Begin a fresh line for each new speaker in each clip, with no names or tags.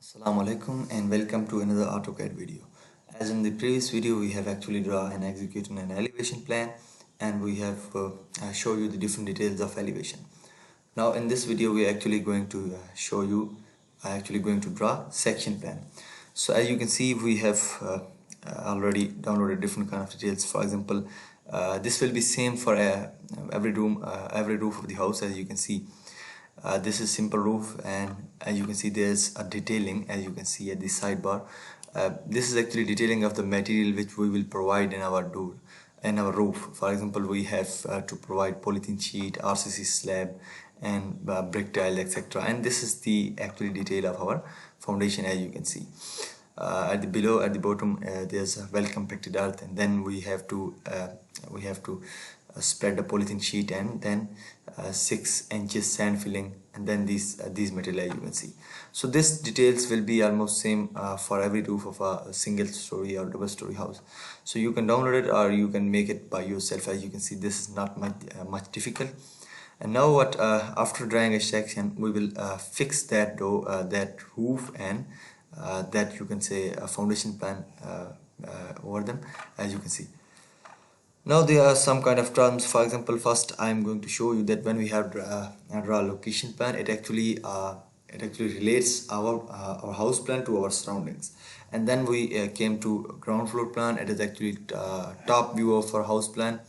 Assalamu alaikum and welcome to another AutoCAD video. As in the previous video, we have actually drawn and executed an elevation plan, and we have show you the different details of elevation. Now in this video we are actually going to show you draw section plan. So as you can see, we have already downloaded different kind of details. For example, this will be same for every room, every roof of the house. As you can see, this is simple roof, and as you can see there's a detailing, as you can see at the sidebar. This is actually detailing of the material which we will provide in our door and our roof. For example, we have to provide polythene sheet, RCC slab, and brick tile, etc. And this is the actually detail of our foundation. As you can see, at the bottom, there's a well compacted earth, and then we have to spread the polythene sheet, and then 6 inches sand filling, and then these material, as you can see. So this details will be almost same for every roof of a single story or double story house. So you can download it or you can make it by yourself. As you can see, this is not much difficult. And now what, after drawing a section, we will fix that door, that roof, and that you can say a foundation plan over them. As you can see, now there are some kind of terms. For example, first I am going to show you that when we have draw location plan, it actually relates our house plan to our surroundings. And then we came to ground floor plan. It is actually top view of our house plan.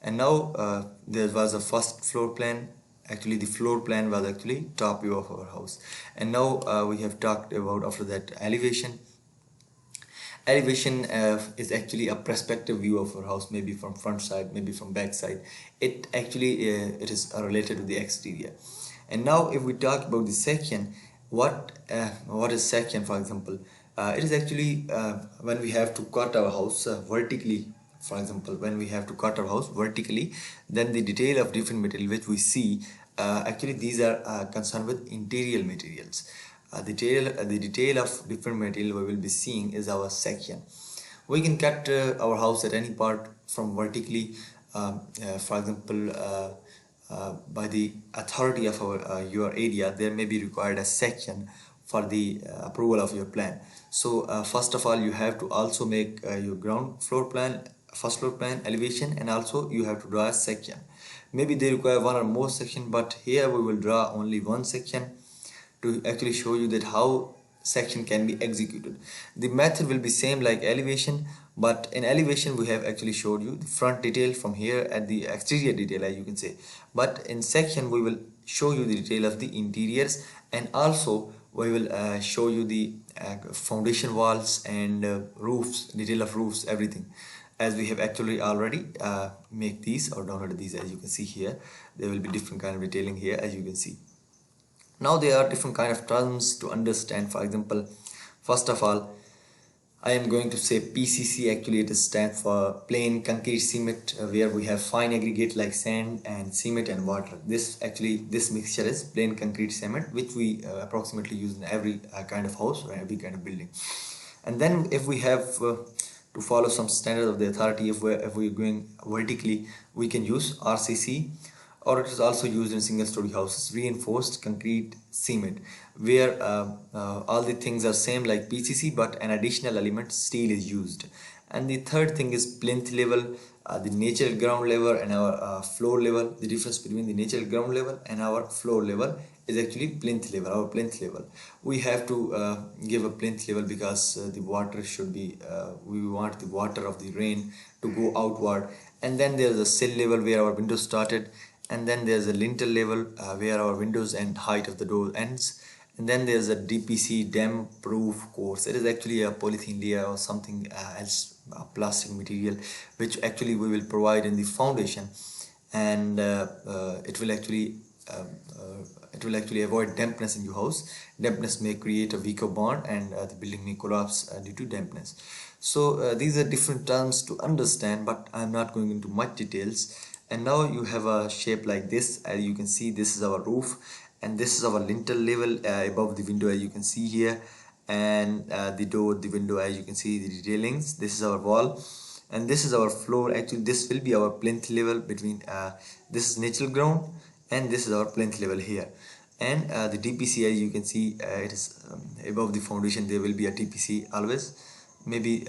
And now there was a first floor plan. Actually the floor plan was actually top view of our house. And now we have talked about, after that, elevation. Elevation is actually a perspective view of our house, maybe from front side, maybe from back side. It actually it is related to the exterior. And now if we talk about the section, what is section? For example, it is actually when we have to cut our house vertically. For example, when we have to cut our house vertically, then the detail of different material which we see, actually these are concerned with interior materials. The detail of different material we will be seeing is our section. We can cut our house at any part from vertically. For example, by the authority of your area, there may be required a section for the approval of your plan. So first of all, you have to also make your ground floor plan, first floor plan, elevation, and also you have to draw a section. Maybe they require one or more section, but here we will draw only one section to actually show you that how section can be executed. The method will be same like elevation, but in elevation we have actually showed you the front detail from here at the exterior detail, as you can say. But in section we will show you the detail of the interiors, and also we will show you the foundation walls and roofs, detail of roofs, everything, as we have actually already make these or downloaded these. As you can see here, there will be different kind of detailing here, as you can see. Now there are different kind of terms to understand. For example, first of all, I am going to say PCC. Actually it stands for plain concrete cement, where we have fine aggregate like sand and cement and water. This mixture is plain concrete cement, which we approximately use in every kind of house or every kind of building. And then if we have to follow some standard of the authority, if we're going vertically, we can use RCC, or it is also used in single story houses, reinforced concrete cement, where all the things are same like PCC, but an additional element, steel, is used. And the third thing is plinth level, the natural ground level and our floor level. The difference between the natural ground level and our floor level is actually plinth level. Our plinth level, we have to give a plinth level because the water should be, we want the water of the rain to go outward. And then there's a sill level where our windows started, and then there's a lintel level where our windows and height of the door ends. And then there's a DPC, damp proof course. It is actually a polythene layer or something else, a plastic material, which actually we will provide in the foundation. And it will actually avoid dampness in your house. Dampness may create a weaker bond, and the building may collapse due to dampness. So these are different terms to understand, but I'm not going into much details. And now you have a shape like this. As you can see, this is our roof, and this is our lintel level above the window, as you can see here. And the door, the window, as you can see, the detailings. This is our wall, and this is our floor. Actually this will be our plinth level between this is natural ground, and this is our plinth level here. And the TPC, as you can see, it is above the foundation. There will be a TPC always, maybe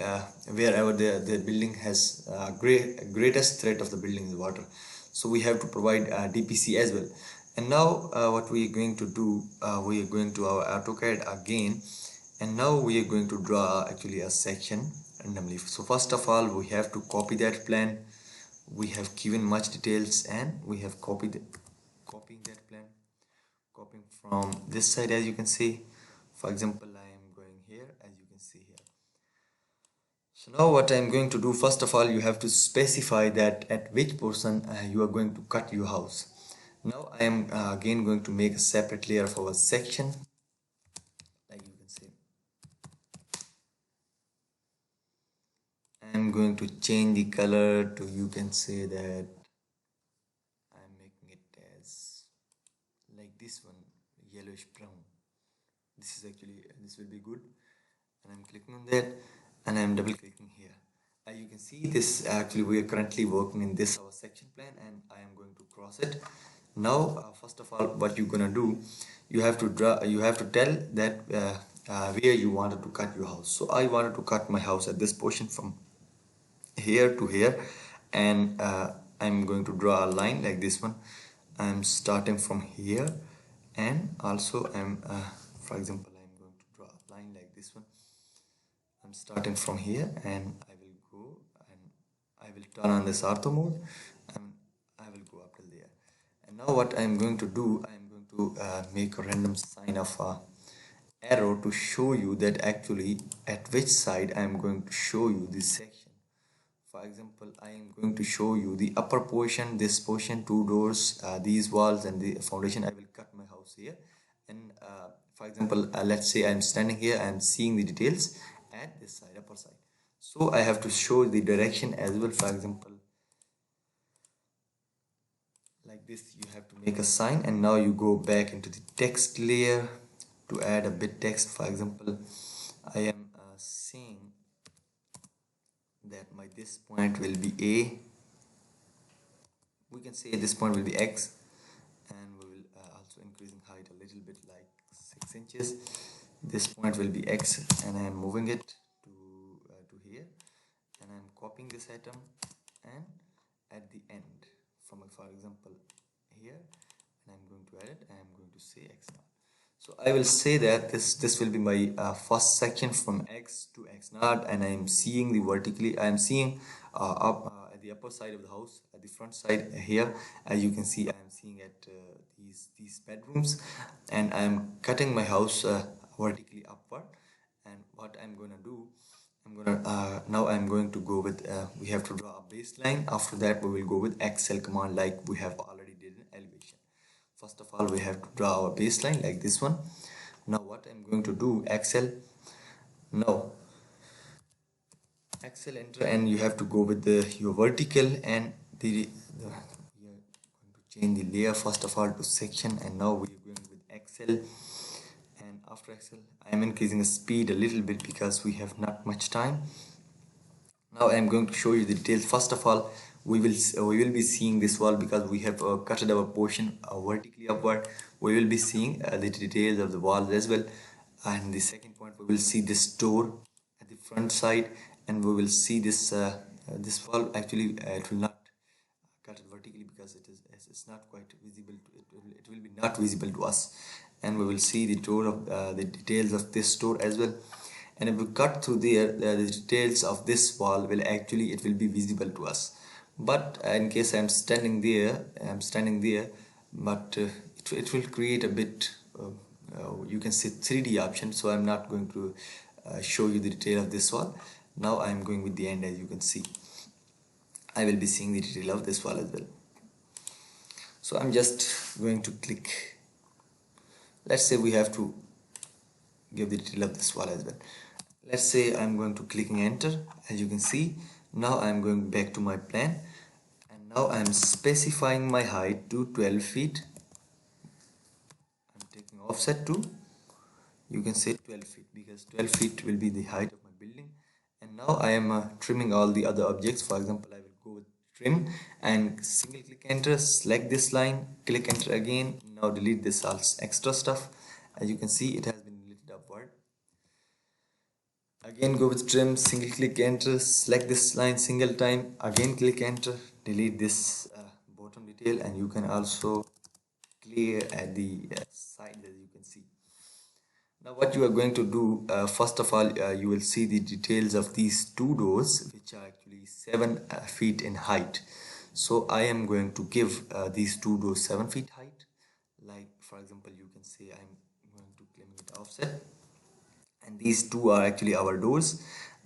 wherever the building has greatest threat of the building is water, so we have to provide DPC as well. And now what we are going to do, we are going to our AutoCAD again, and now we are going to draw actually a section randomly. So first of all, we have to copy that plan. We have given much details and we have copying that plan, copying from this side. As you can see, for example, I am going here, as you can see here. So now what I am going to do, first of all, you have to specify that at which portion you are going to cut your house. Now I am again going to make a separate layer for a section, like you can see. I am going to change the color to, you can say that I am making it as like this one, yellowish brown. This is actually, this will be good. And I'm clicking on that and I'm double clicking here. As you can see, this actually we are currently working in this our section plan, and I am going to cross it. Now first of all, what you're gonna do, you have to draw, you have to tell that where you wanted to cut your house. So I wanted to cut my house at this portion from here to here, and I'm going to draw a line like this one. I'm starting from here, and also I'm for example, I'm going to draw a line like this one. I'm starting from here and I will go and I will turn on this ortho mode and I will go up till there. And now what I'm going to do, I'm going to make a random sign of arrow to show you that actually at which side I'm going to show you this section. For example, I am going to show you the upper portion, this portion, two doors, these walls and the foundation. I will cut my house here. And for example, let's say I'm standing here, I'm seeing the details at this side, upper side. So I have to show the direction as well. For example, like this, you have to make a sign, and now you go back into the text layer to add a bit text. For example, I am saying that this point will be A. We can say this point will be X, and we will also increasing height a little bit, like 6 inches. This point will be X, and I am moving it to here, and I am copying this item, and at the end, from for example here, and I'm going to add it, I am going to say X now. So I will say that this will be my first section from X to X naught, and I am seeing the vertically, I am seeing up at the upper side of the house, at the front side here. As you can see, I am seeing at these bedrooms, and I am cutting my house vertically upward. And what I'm gonna do, I'm gonna now I'm going to go with we have to draw a baseline. After that, we will go with Excel command, like we have already did in elevation. First of all, we have to draw our baseline like this one. Now what I'm going to do, Excel, now Excel enter, and you have to go with your vertical, and we are going to change the layer first of all to section, and now we are going with Excel. And after Excel, I am increasing the speed a little bit because we have not much time. Now I am going to show you the details. First of all, we will be seeing this wall because we have cut our portion vertically upward. We will be seeing the details of the walls as well. And the second point, we will see this door at the front side, and we will see this this wall. Actually, it will not cut it vertically because it's not quite visible. It will be not visible to us, and we will see the door of the details of this door as well. And if we cut through there, the details of this wall will actually, it will be visible to us. But in case I'm standing there, but it will create a bit you can say 3D option, so I'm not going to show you the detail of this wall. Now I'm going with the end. As you can see, I will be seeing the detail of this wall as well. So I'm just going to click, let's say we have to give the detail of this wall as well. Let's say I'm going to clicking enter. As you can see, now I'm going back to my plan, and now I'm specifying my height to 12 feet. I'm taking offset to, you can say 12 feet, because 12 feet will be the height of my building. And now I am trimming all the other objects. For example, I will go with trim and single click enter, select this line, click enter again. Now delete this all extra stuff. As you can see, it has been deleted upward. Again go with trim, single click enter, select this line single time, again click enter, delete this bottom detail, and you can also clear at the side, as you can see. Now what you are going to do, first of all, you will see the details of these two doors, which are actually 7 feet in height. So I am going to give these two doors 7 feet height. Like for example, you can say I'm going to claim it offset, and these two are actually our doors.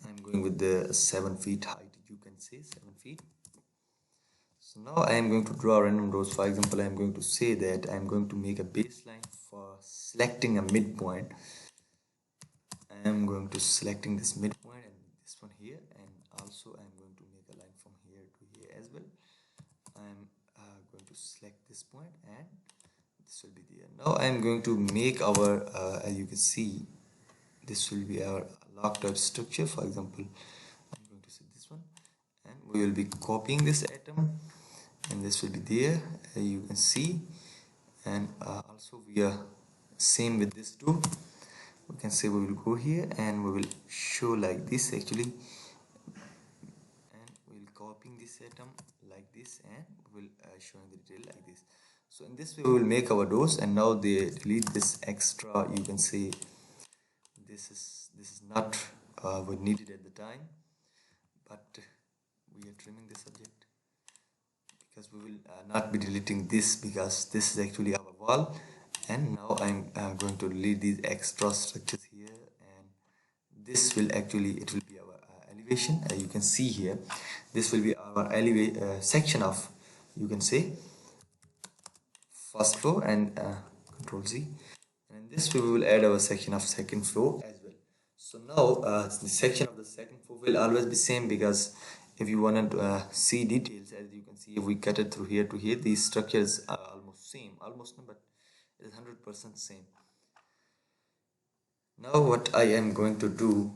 I'm going with the 7 feet height, you can say 7 feet. So now I am going to draw random doors. For example, I am going to say that I am going to make a baseline for selecting a midpoint. I am going to selecting this midpoint and this one here, and also I am going to make a line from here to here as well. I am going to select this point and this will be there. Now I am going to make our, as you can see, this will be our locked out structure. For example, I'm going to set this one, and we will be copying this atom, and this will be there, you can see. And also we are same with this too. We can say we will go here and we will show like this actually, and we will copying this atom like this, and we will showing the detail like this. So in this way we will make our doors. And now they delete this extra, you can say this is not what needed at the time, but we are trimming the subject because we will not be deleting this, because this is actually our wall. And now I'm going to delete these extra structures here, and this will actually, it will be our elevation. You can see here, this will be our section of, you can say, first floor, and control Z, and in this way we will add our section of second floor as well. So now the section of the second floor will always be same, because if you want to see details, as you can see, if we cut it through here to here, these structures are almost same, almost no, but it is 100% same. Now what I am going to do,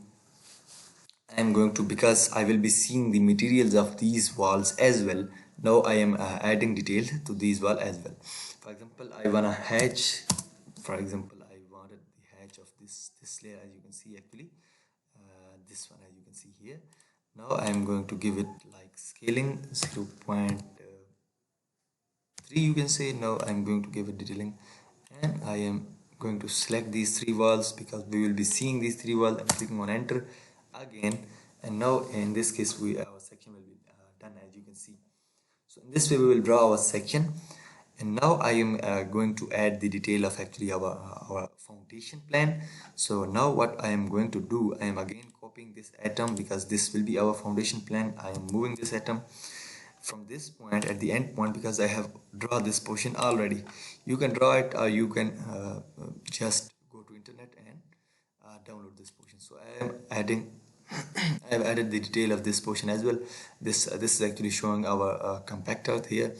I am going to, because I will be seeing the materials of these walls as well, now I am adding detail to these walls as well. For example, I want a hatch. For example, I wanted the hatch of this layer, as you can see actually, this one, as you can see here. Now I am going to give it like scaling 0.3, you can say. Now I am going to give it detailing, and I am going to select these 3 walls, because we will be seeing these 3 walls, and clicking on enter again. And now in this case our section will be done, as you can see. So in this way we will draw our section. And now I am going to add the detail of actually our foundation plan. So now what I am going to do, I am again copying this atom, because this will be our foundation plan. I am moving this atom from this point at the end point, because I have drawn this portion already. You can draw it, or you can just go to internet and download this portion. So I am adding I have added the detail of this portion as well. This is actually showing our compactor here,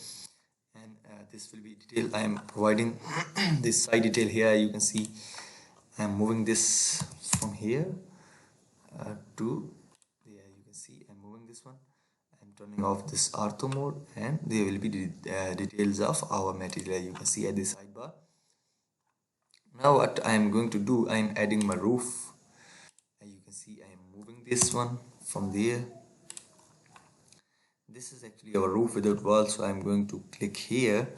and this will be detail. I am providing this side detail here. You can see I am moving this from here to there. You can see I'm moving this one. I'm turning off this ortho mode, and there will be details of our material, you can see at the sidebar. Now what I am going to do, I am adding my roof. As you can see, I am moving this one from there. This is actually our roof without wall, so I'm going to click here.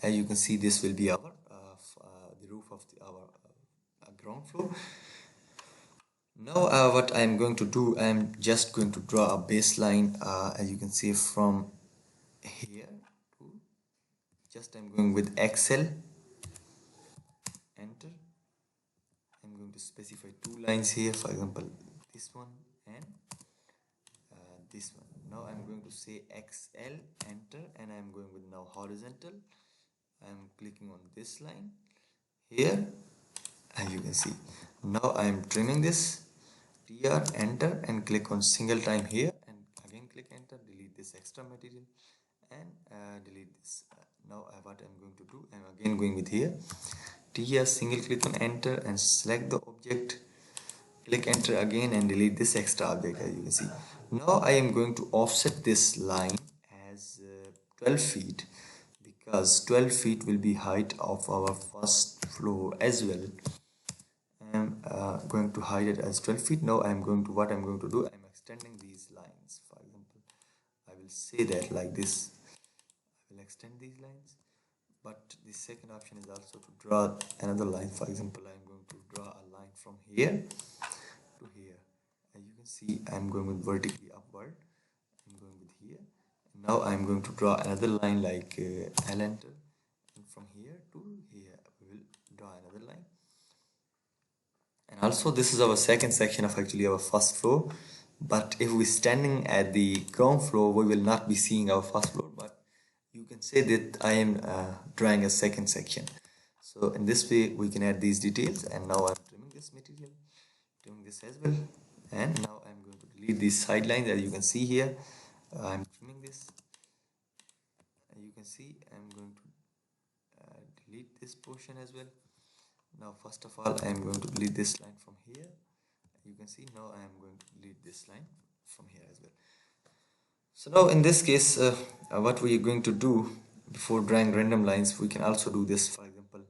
As you can see, this will be our the roof of our ground floor. Now what I'm going to do, I'm just going to draw a baseline, as you can see, from here to, just I'm going with Excel, enter. I'm going to specify 2 lines here, for example this one and this one. Now I'm going to say XL, enter, and I'm going with now horizontal. I'm clicking on this line here, as you can see. Now I'm trimming this, TR, enter, and click on single time here, and again click enter, delete this extra material, and delete this. Now what I'm going to do, I'm again going with here, TR, single click on enter, and select the object, click enter again, and delete this extra object, as you can see. Now I am going to offset this line as 12 feet, because 12 feet will be height of our first floor as well. I am going to hide it as 12 feet. Now I am going to, what I am going to do, I am extending these lines. For example, I will say that like this, I will extend these lines. But the second option is also to draw another line. For example, I am going to draw a line from here to here. As you can see, I am going with vertically upward. I am going with here. And now I am going to draw another line like L enter. And from here to here, we will draw another line. And also this is our second section of actually our first floor. But if we're standing at the ground floor, we will not be seeing our first floor, but you can say that I am drawing a second section. So in this way we can add these details. And now I'm trimming this material, trimming this as well. And now I'm going to delete these sidelines. As you can see here, I'm trimming this. As you can see, I'm going to delete this portion as well. Now first of all, I am going to delete this line from here. You can see now I am going to delete this line from here as well. So now in this case, what we are going to do before drawing random lines, we can also do this. For example,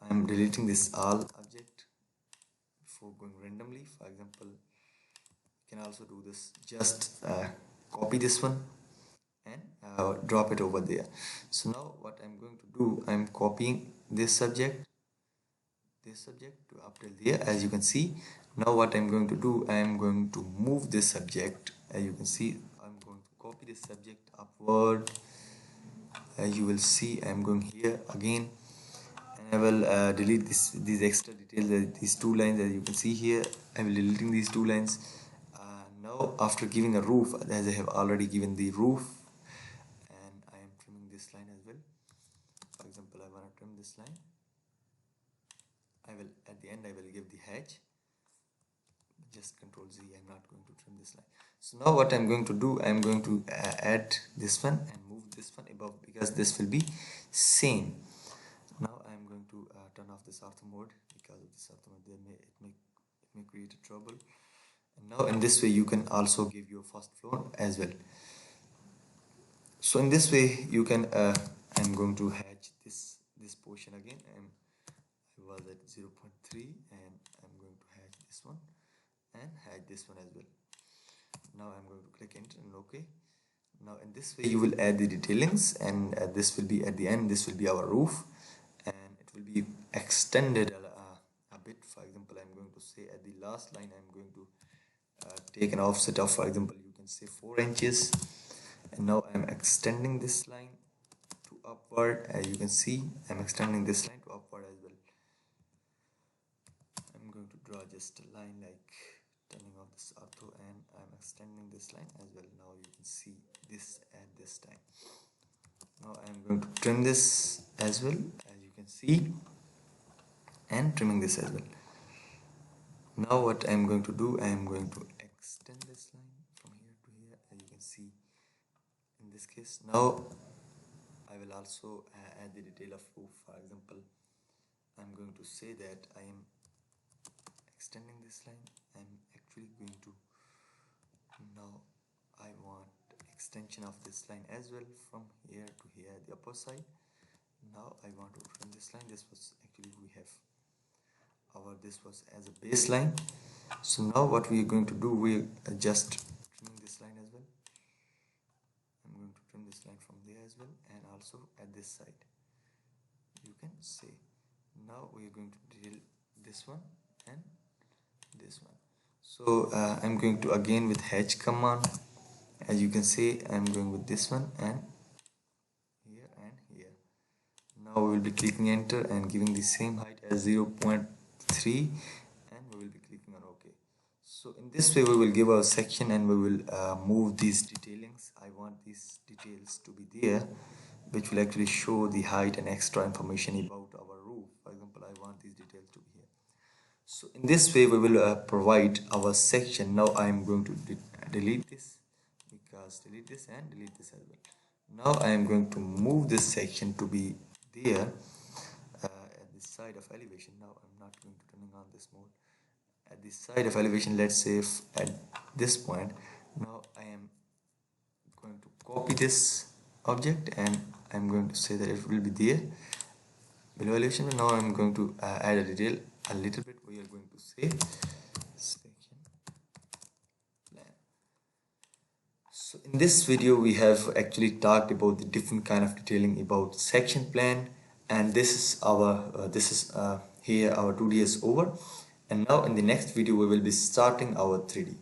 I am deleting this all object before going randomly. For example, you can also do this, just copy this one and drop it over there. So now what I'm going to do, I'm copying this subject to up till there. As you can see, now what I'm going to do, I am going to move this subject. As you can see, I'm going to copy this subject upward. As you will see, I'm going here again, and I will delete these extra details, these two lines. As you can see here, I will deleting these two lines. Now after giving a roof, as I have already given the roof, and I am trimming this line as well. For example, I want to trim this line. I will, at the end, I will give the hedge. Just Control Z. I'm not going to trim this line. So now what I'm going to do, I'm going to add this one and move this one above, because this will be same. Now I'm going to turn off this ortho mode, because of this ortho mode it may create a trouble. And now in this way you can also give your first floor as well. So in this way you can I'm going to hedge this portion again. I was at 0.3 and I'm going to hedge this one and hedge this one as well. Now I'm going to click enter and OK. Now in this way you will add the detailings, and this will be at the end, this will be our roof, and it will be extended a bit. For example, I'm going to say at the last line I'm going to take an offset of, for example, you can say 4 inches, and now I'm extending this line to upward. As you can see, I'm extending this line to upward as well. I'm going to draw just a line like turning off this ortho, and I'm extending this line as well. Now you can see this at this time. Now I'm going to trim this as well, as you can see, and trimming this as well. Now what I'm going to do, I'm going to extend this line from here to here, as you can see in this case. Now I will also add the detail of roof. For example, I'm going to say that I am extending this line. I'm actually going to, now I want extension of this line as well from here to here, the upper side. Now I want to trim this line. This was actually, we have this was as a baseline. So now what we are going to do, we are just trimming this line as well. I'm going to trim this line from there as well, and also at this side, you can say. Now we are going to drill this one and this one. So I'm going to again with hedge command. As you can see, I'm going with this one and here and here. Now we will be clicking enter and giving the same height as 0.3, and we will be clicking on OK. So in this way we will give our section, and we will move these detailings. I want these details to be there, which will actually show the height and extra information about our roof. For example, I want these details to be here. So in this way we will provide our section. Now I am going to delete this, because delete this and delete this as well. Now I am going to move this section to be there at the side of elevation. Now I'm not going to turning on this mode. At the side of elevation, let's say if at this point, now I am going to copy this object, and I'm going to say that it will be there below elevation. Now I'm going to add a detail a little bit. We are going to say section plan. So in this video we have actually talked about the different kind of detailing about section plan, and this is our here our 2D is over, and now in the next video we will be starting our 3D.